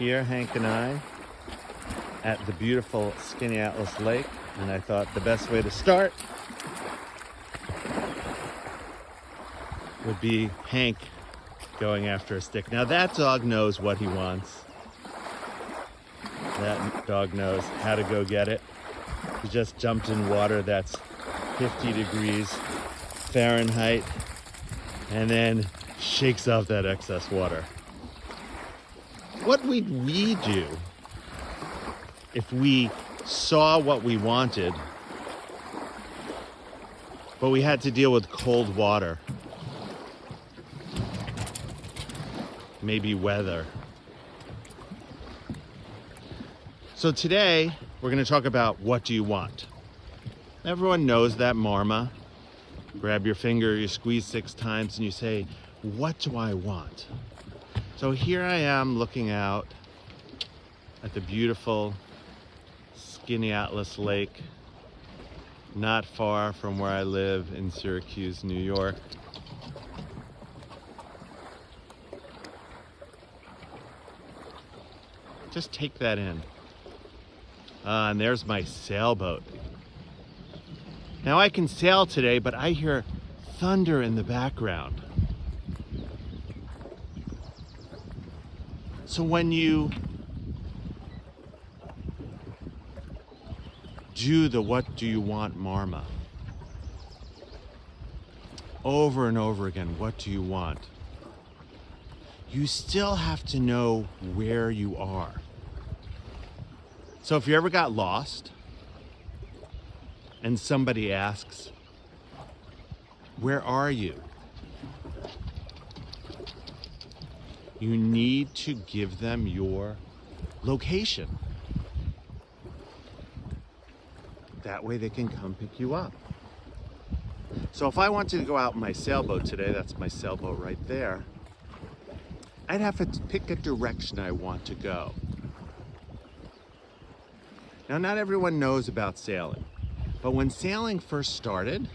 here, Hank and I, at the beautiful Skinny Atlas Lake, and I thought the best way to start would be Hank going after a stick. Now that dog knows what he wants. That dog knows how to go get it. He just jumped in water that's 50 degrees Fahrenheit and then shakes off that excess water. What would we do if we saw what we wanted, but we had to deal with cold water? Maybe weather. So today, we're going to talk about what do you want? Everyone knows that marma. Grab your finger, you squeeze 6 times, and you say, what do I want? So here I am looking out at the beautiful Skinny Atlas Lake, not far from where I live in Syracuse, New York. Just take that in. And there's my sailboat. Now I can sail today, but I hear thunder in the background. So when you do the what do you want marma, over and over again, what do you want? You still have to know where you are. So if you ever got lost and somebody asks, where are you? You need to give them your location. That way they can come pick you up. So if I wanted to go out in my sailboat today, that's my sailboat right there, I'd have to pick a direction I want to go. Now, not everyone knows about sailing, but when sailing first started,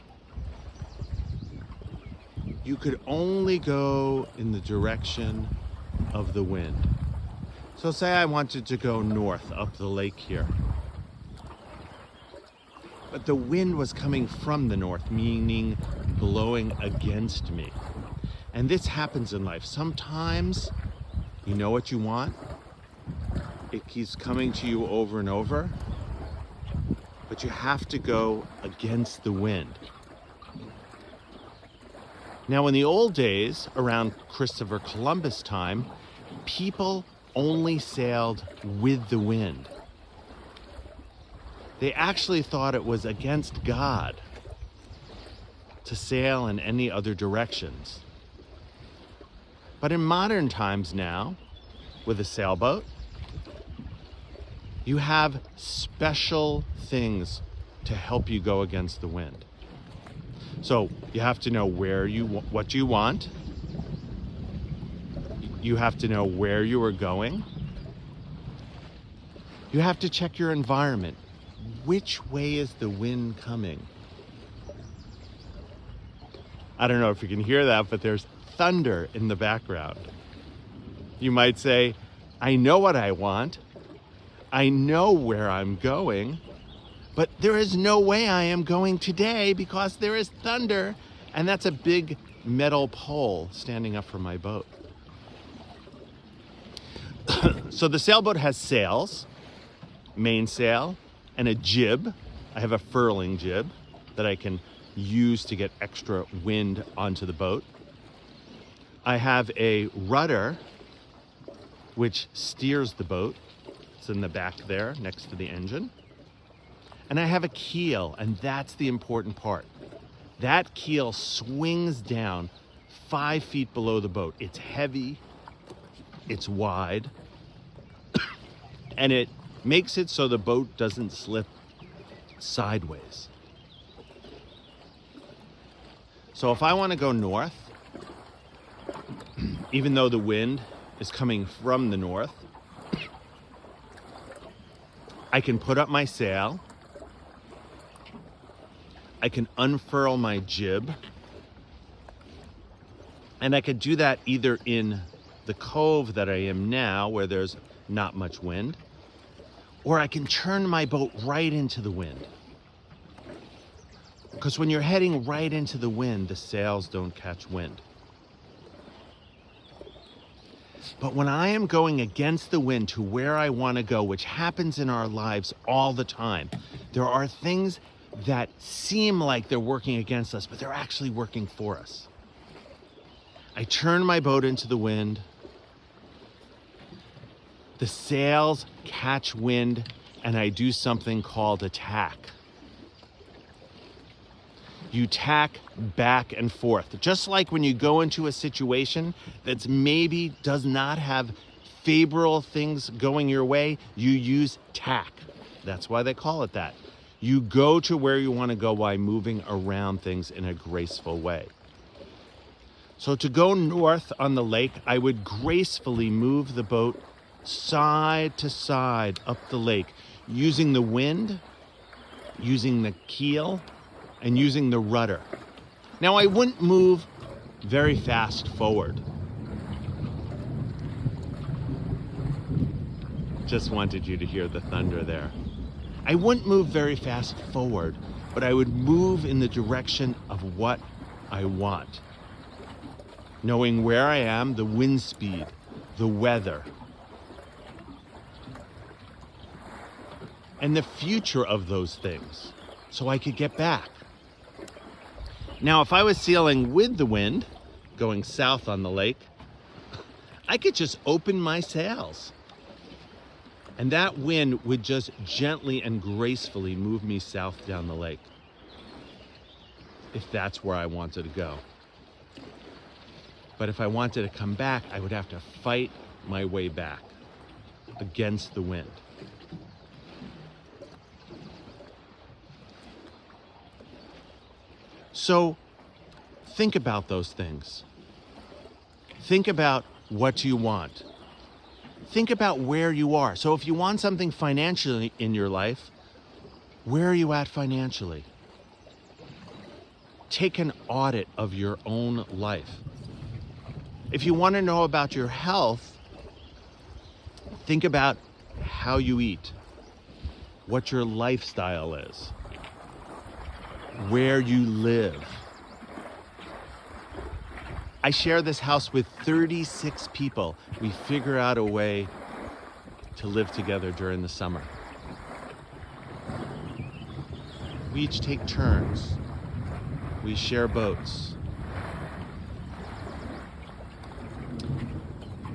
you could only go in the direction of the wind. So say I wanted to go north up the lake here, but the wind was coming from the north, meaning blowing against me. And this happens in life. Sometimes you know what you want, it keeps coming to you over and over, but you have to go against the wind. Now, in the old days, around Christopher Columbus time, people only sailed with the wind. They actually thought it was against God to sail in any other directions. But in modern times now, with a sailboat, you have special things to help you go against the wind. So you have to know what you want. You have to know where you are going. You have to check your environment. Which way is the wind coming? I don't know if you can hear that, but there's thunder in the background. You might say, I know what I want. I know where I'm going, but there is no way I am going today because there is thunder, and that's a big metal pole standing up from my boat. So the sailboat has sails, mainsail, and a jib. I have a furling jib that I can use to get extra wind onto the boat. I have a rudder which steers the boat. It's in the back there next to the engine. And I have a keel, and that's the important part. That keel swings down 5 feet below the boat. It's heavy, it's wide, and it makes it so the boat doesn't slip sideways. So if I want to go north, even though the wind is coming from the north, I can put up my sail, I can unfurl my jib, and I could do that either in the cove that I am now, where there's not much wind, or I can turn my boat right into the wind. Because when you're heading right into the wind, the sails don't catch wind. But when I am going against the wind to where I want to go, which happens in our lives all the time, there are things that seem like they're working against us, but they're actually working for us. I turn my boat into the wind. The sails catch wind, and I do something called a tack. You tack back and forth. Just like when you go into a situation that's maybe does not have favorable things going your way, you use tack. That's why they call it that. You go to where you want to go by moving around things in a graceful way. So to go north on the lake, I would gracefully move the boat side to side up the lake, using the wind, using the keel, and using the rudder. Now, I wouldn't move very fast forward. Just wanted you to hear the thunder there. I wouldn't move very fast forward, but I would move in the direction of what I want. Knowing where I am, the wind speed, the weather, and the future of those things, so I could get back. Now, if I was sailing with the wind, going south on the lake, I could just open my sails. And that wind would just gently and gracefully move me south down the lake, if that's where I wanted to go. But if I wanted to come back, I would have to fight my way back against the wind. So think about those things. Think about what you want. Think about where you are. So if you want something financially in your life, where are you at financially? Take an audit of your own life. If you want to know about your health, think about how you eat, what your lifestyle is, where you live. I share this house with 36 people. We figure out a way to live together during the summer. We each take turns. We share boats.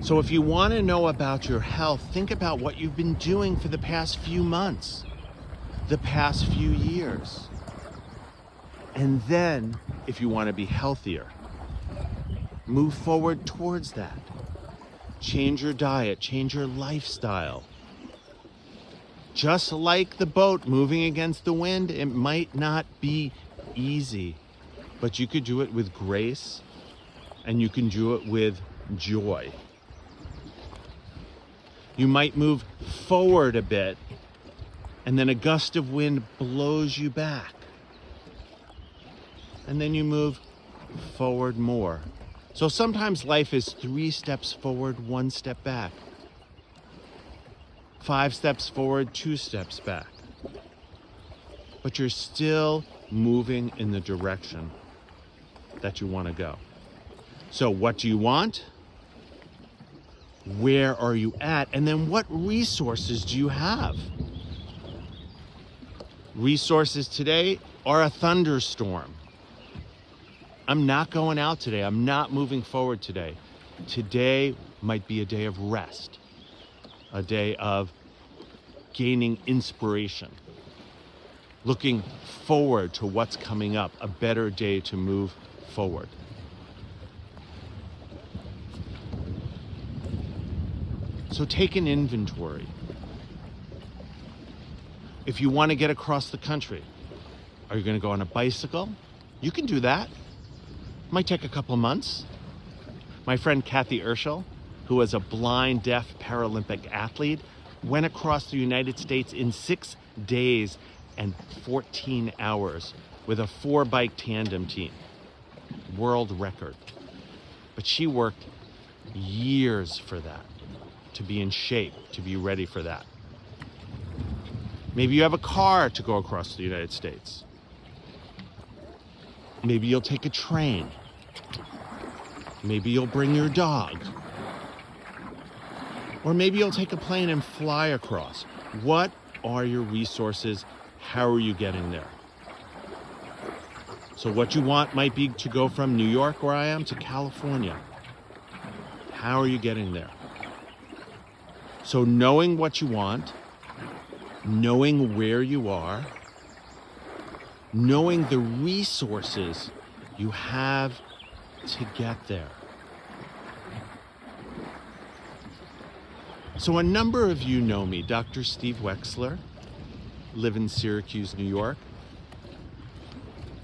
So if you want to know about your health, think about what you've been doing for the past few months, the past few years. And then, if you want to be healthier, move forward towards that. Change your diet, change your lifestyle. Just like the boat moving against the wind, it might not be easy, but you could do it with grace, and you can do it with joy. You might move forward a bit, and then a gust of wind blows you back. And then you move forward more. So sometimes life is 3 steps forward, 1 step back. 5 steps forward, 2 steps back. But you're still moving in the direction that you want to go. So what do you want? Where are you at? And then what resources do you have? Resources today are a thunderstorm. I'm not going out today. I'm not moving forward today. Today might be a day of rest, a day of gaining inspiration, looking forward to what's coming up, a better day to move forward. So take an inventory. If you want to get across the country, are you going to go on a bicycle? You can do that. Might take a couple of months. My friend Kathy Urschel, who was a blind, deaf Paralympic athlete, went across the United States in 6 days and 14 hours with a 4-bike tandem team. World record. But she worked years for that, to be in shape, to be ready for that. Maybe you have a car to go across the United States. Maybe you'll take a train. Maybe you'll bring your dog. Or maybe you'll take a plane and fly across. What are your resources? How are you getting there? So what you want might be to go from New York, where I am, to California. How are you getting there? So knowing what you want, knowing where you are, knowing the resources you have to get there. So a number of you know me, Dr. Steve Wexler, live in Syracuse, New York.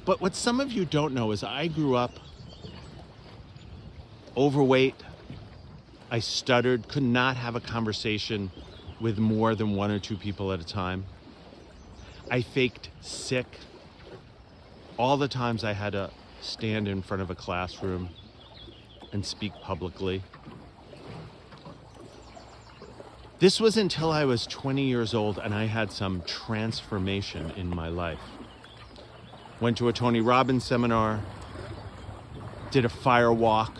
But what some of you don't know is I grew up overweight. I stuttered, could not have a conversation with more than one or two people at a time. I faked sick. All the times I had to stand in front of a classroom and speak publicly. This was until I was 20 years old and I had some transformation in my life. Went to a Tony Robbins seminar, did a fire walk.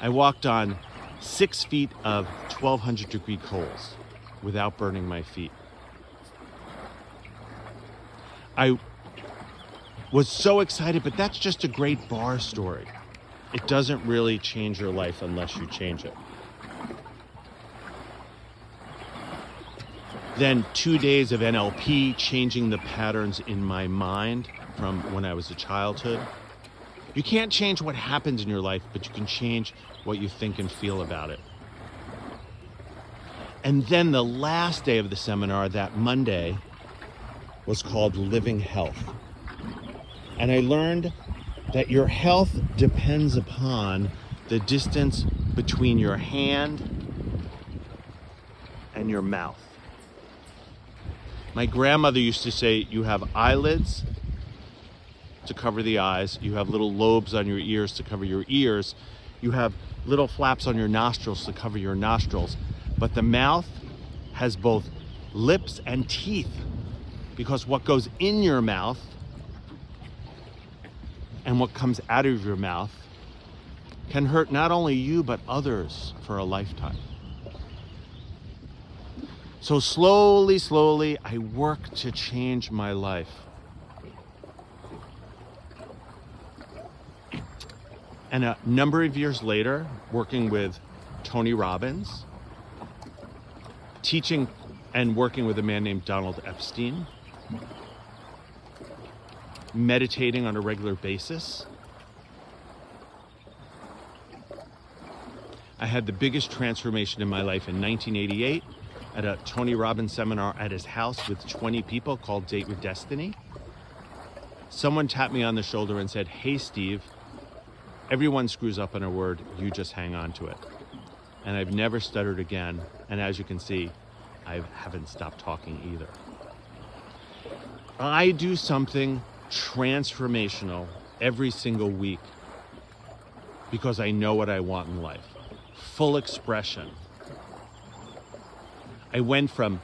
I walked on 6 feet of 1,200 degree coals without burning my feet. I was so excited, but that's just a great bar story. It doesn't really change your life unless you change it. Then 2 days of NLP, changing the patterns in my mind from when I was a childhood. You can't change what happens in your life, but you can change what you think and feel about it. And then the last day of the seminar, that Monday, was called Living Health. And I learned that your health depends upon the distance between your hand and your mouth. My grandmother used to say, you have eyelids to cover the eyes, you have little lobes on your ears to cover your ears, you have little flaps on your nostrils to cover your nostrils, but the mouth has both lips and teeth, because what goes in your mouth and what comes out of your mouth can hurt not only you, but others for a lifetime. So slowly, I work to change my life. And a number of years later, working with Tony Robbins, teaching and working with a man named Donald Epstein, meditating on a regular basis, I had the biggest transformation in my life in 1988 at a Tony Robbins seminar at his house with 20 people called Date with Destiny. Someone tapped me on the shoulder and said, "Hey, Steve, everyone screws up on a word, you just hang on to it." And I've never stuttered again. And as you can see, I haven't stopped talking either. I do something transformational every single week because I know what I want in life. Full expression. I went from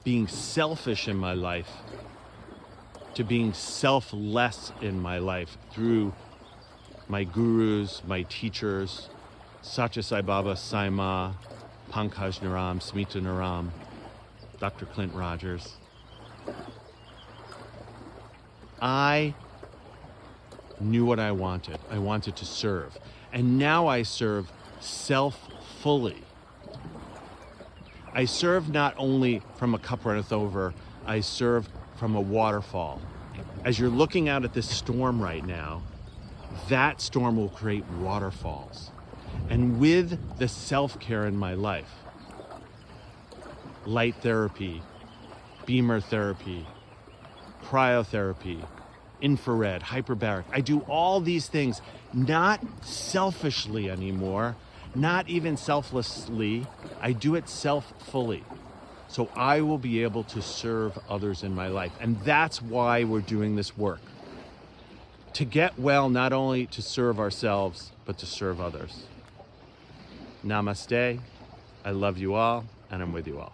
being selfish in my life to being selfless in my life through my gurus, my teachers, Satya Sai Baba, Sai Ma, Pankaj Naram, Smita Naram, Dr. Clint Rodgers. I knew what I wanted. I wanted to serve. And now I serve self-fully. I serve not only from a cup runneth over, I serve from a waterfall. As you're looking out at this storm right now, that storm will create waterfalls. And with the self-care in my life, light therapy, beamer therapy, cryotherapy, infrared, hyperbaric, I do all these things not selfishly anymore, not even selflessly. I do it self-fully. So I will be able to serve others in my life. And that's why we're doing this work. To get well, not only to serve ourselves, but to serve others. Namaste. I love you all, and I'm with you all.